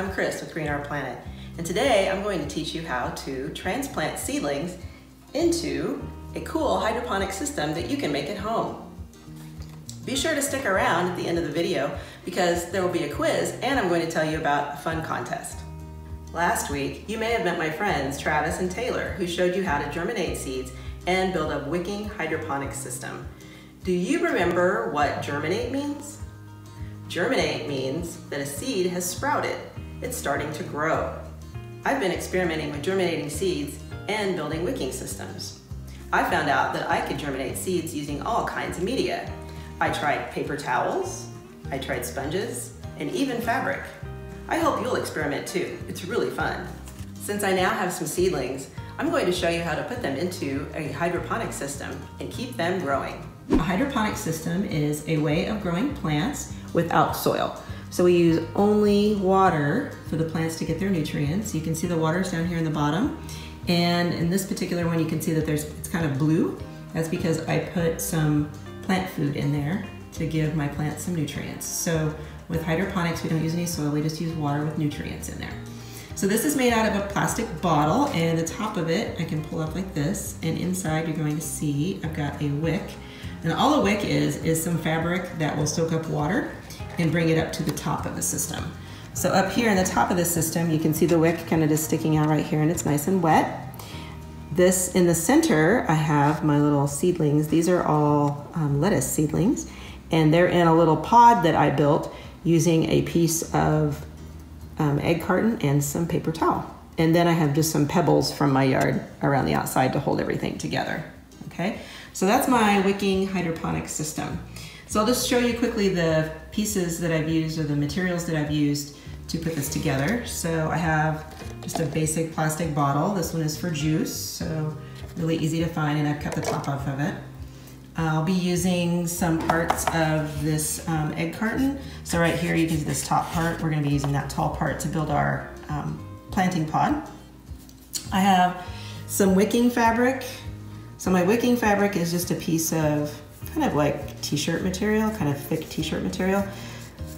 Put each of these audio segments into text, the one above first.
I'm Chris with Green Our Planet, and today I'm going to teach you how to transplant seedlings into a cool hydroponic system that you can make at home. Be sure to stick around at the end of the video because there will be a quiz and I'm going to tell you about a fun contest. Last week, you may have met my friends Travis and Taylor who showed you how to germinate seeds and build a wicking hydroponic system. Do you remember what germinate means? Germinate means that a seed has sprouted. It's starting to grow. I've been experimenting with germinating seeds and building wicking systems. I found out that I could germinate seeds using all kinds of media. I tried paper towels, I tried sponges, and even fabric. I hope you'll experiment too. It's really fun. Since I now have some seedlings, I'm going to show you how to put them into a hydroponic system and keep them growing. A hydroponic system is a way of growing plants without soil. So we use only water for the plants to get their nutrients. You can see the water's down here in the bottom. And in this particular one, you can see that it's kind of blue. That's because I put some plant food in there to give my plants some nutrients. So with hydroponics, we don't use any soil, we just use water with nutrients in there. So this is made out of a plastic bottle, and the top of it I can pull up like this, and inside you're going to see I've got a wick. And all a wick is some fabric that will soak up water and bring it up to the top of the system. So up here in the top of the system, you can see the wick kind of just sticking out right here, and it's nice and wet. This in the center, I have my little seedlings. These are all lettuce seedlings, and they're in a little pod that I built using a piece of egg carton and some paper towel. And then I have just some pebbles from my yard around the outside to hold everything together. Okay, so that's my wicking hydroponic system. So I'll just show you quickly the pieces that I've used or the materials that I've used to put this together. So I have just a basic plastic bottle. This one is for juice, so really easy to find, and I've cut the top off of it. I'll be using some parts of this egg carton. So right here you can see this top part. We're going to be using that tall part to build our planting pod. I have some wicking fabric. So my wicking fabric is just a piece of kind of like t-shirt material, kind of thick t-shirt material.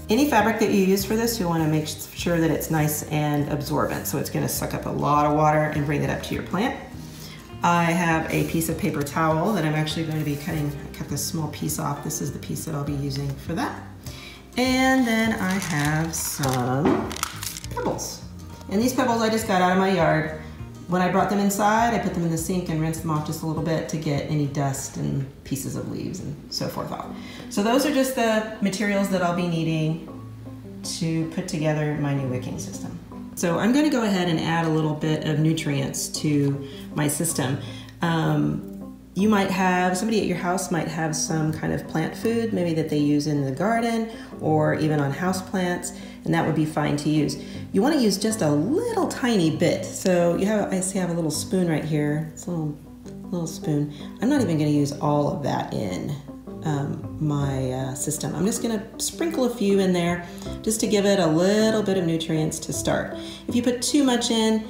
Any fabric that you use for this, you want to make sure that it's nice and absorbent. So it's going to suck up a lot of water and bring it up to your plant. I have a piece of paper towel that I'm actually going to be cutting. I cut this small piece off. This is the piece that I'll be using for that. And then I have some pebbles. And these pebbles I just got out of my yard. When I brought them inside, I put them in the sink and rinsed them off just a little bit to get any dust and pieces of leaves and so forth off. So those are just the materials that I'll be needing to put together my new wicking system. So I'm going to go ahead and add a little bit of nutrients to my system. You might have, somebody at your house might have some kind of plant food, maybe that they use in the garden or even on house plants, and that would be fine to use. You want to use just a little tiny bit. So you have, I see I have a little spoon right here. It's a little spoon. I'm not even going to use all of that in my system. I'm just going to sprinkle a few in there just to give it a little bit of nutrients to start. If you put too much in,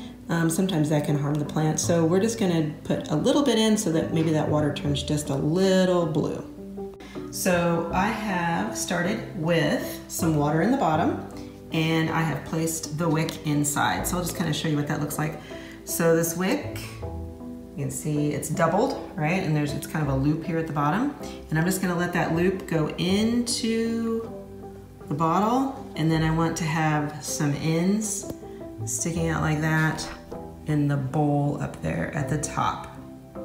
sometimes that can harm the plant. So we're just going to put a little bit in so that maybe that water turns just a little blue. So I have started with some water in the bottom, and I have placed the wick inside. So I'll just kind of show you what that looks like. So this wick, you can see it's doubled, right? And it's kind of a loop here at the bottom. And I'm just gonna let that loop go into the bottle. And then I want to have some ends sticking out like that in the bowl up there at the top.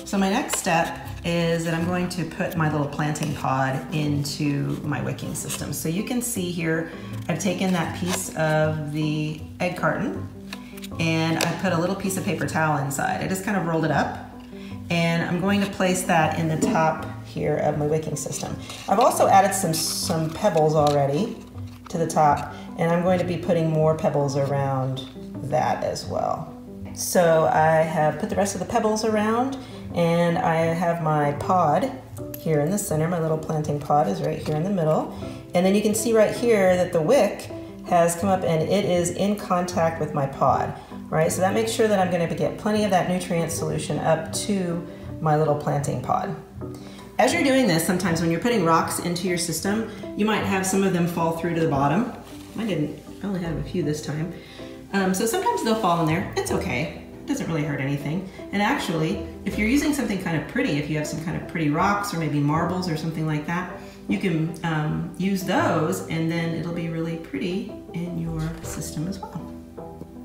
So my next step is that I'm going to put my little planting pod into my wicking system. So you can see here, I've taken that piece of the egg carton and I put a little piece of paper towel inside. I just kind of rolled it up, and I'm going to place that in the top here of my wicking system. I've also added some pebbles already to the top, and I'm going to be putting more pebbles around that as well. So I have put the rest of the pebbles around, and I have my pod here in the center. My little planting pod is right here in the middle. And then you can see right here that the wick has come up and it is in contact with my pod, right? So that makes sure that I'm going to get plenty of that nutrient solution up to my little planting pod. As you're doing this, sometimes when you're putting rocks into your system, you might have some of them fall through to the bottom, I only have a few this time. So sometimes they'll fall in there. It's okay. It doesn't really hurt anything. And actually, if you're using something kind of pretty, if you have some kind of pretty rocks or maybe marbles or something like that, you can use those and then it'll be really pretty in your system as well.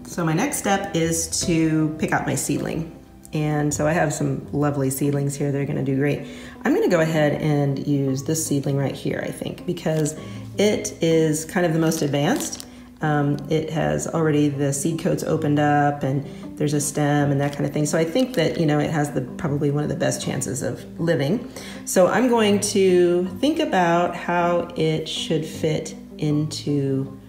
So my next step is to pick out my seedling. And so I have some lovely seedlings here. They're gonna do great. I'm gonna go ahead and use this seedling right here, I think, because it is kind of the most advanced. It has already, the seed coat's opened up and there's a stem and that kind of thing. So I think that, you know, it has probably one of the best chances of living. So I'm going to think about how it should fit into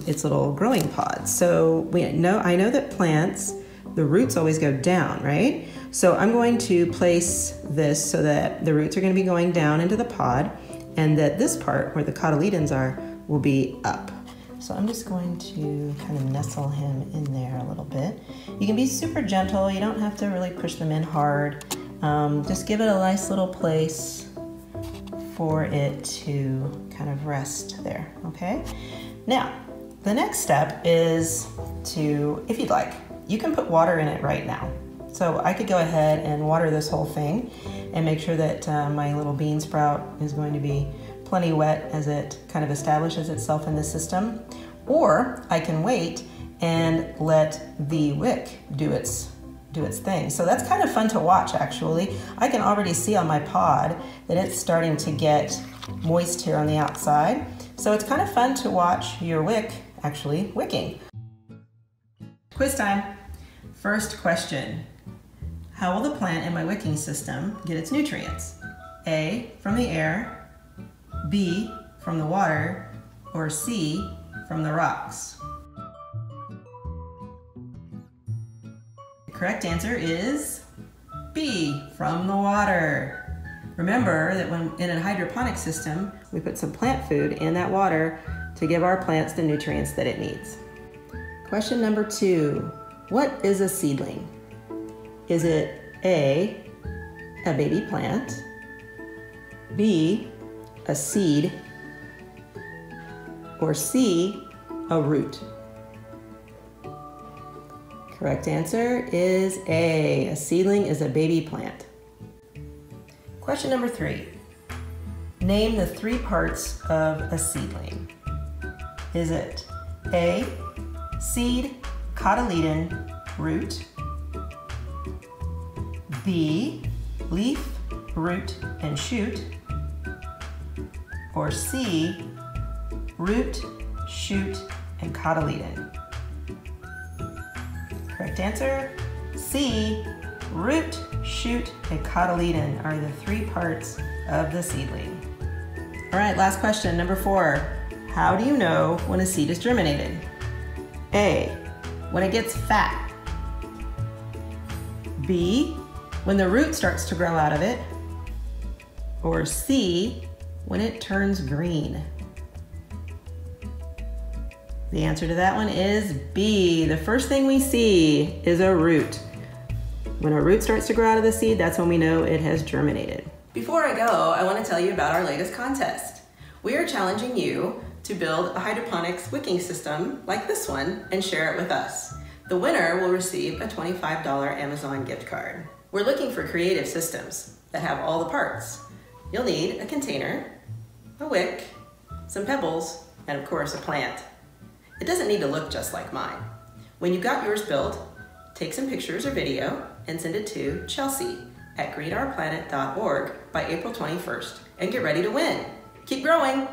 its little growing pod. So I know that plants, the roots always go down, right? So I'm going to place this so that the roots are going to be going down into the pod and that this part where the cotyledons are will be up. So I'm just going to kind of nestle him in there a little bit. You can be super gentle. You don't have to really push them in hard. Just give it a nice little place for it to kind of rest there, okay? Now, the next step is to, if you'd like, you can put water in it right now. So I could go ahead and water this whole thing and make sure that my little bean sprout is going to be plenty wet as it kind of establishes itself in the system. Or I can wait and let the wick do its thing. So that's kind of fun to watch, actually. I can already see on my pod that it's starting to get moist here on the outside. So it's kind of fun to watch your wick actually wicking. Quiz time. First question. How will the plant in my wicking system get its nutrients? A, from the air, B, from the water, or C, from the rocks? The correct answer is B, from the water. Remember that when in a hydroponic system, we put some plant food in that water to give our plants the nutrients that it needs. Question number 2, what is a seedling? Is it A, a baby plant, B, a seed, or C, a root? Correct answer is A. A seedling is a baby plant. Question number 3. Name the 3 parts of a seedling. Is it A, seed, cotyledon, root, B, leaf, root, and shoot, or C, root, shoot, and cotyledon? Correct answer, C, root, shoot, and cotyledon are the 3 parts of the seedling. All right, last question, number 4. How do you know when a seed is germinated? A, when it gets fat. B, when the root starts to grow out of it. Or C, when it turns green. The answer to that one is B. The first thing we see is a root. When a root starts to grow out of the seed, that's when we know it has germinated. Before I go, I want to tell you about our latest contest. We are challenging you to build a hydroponics wicking system like this one and share it with us. The winner will receive a $25 Amazon gift card. We're looking for creative systems that have all the parts. You'll need a container, a wick, some pebbles, and of course a plant. It doesn't need to look just like mine. When you've got yours built, take some pictures or video and send it to Chelsea@greenourplanet.org by April 21st and get ready to win. Keep growing!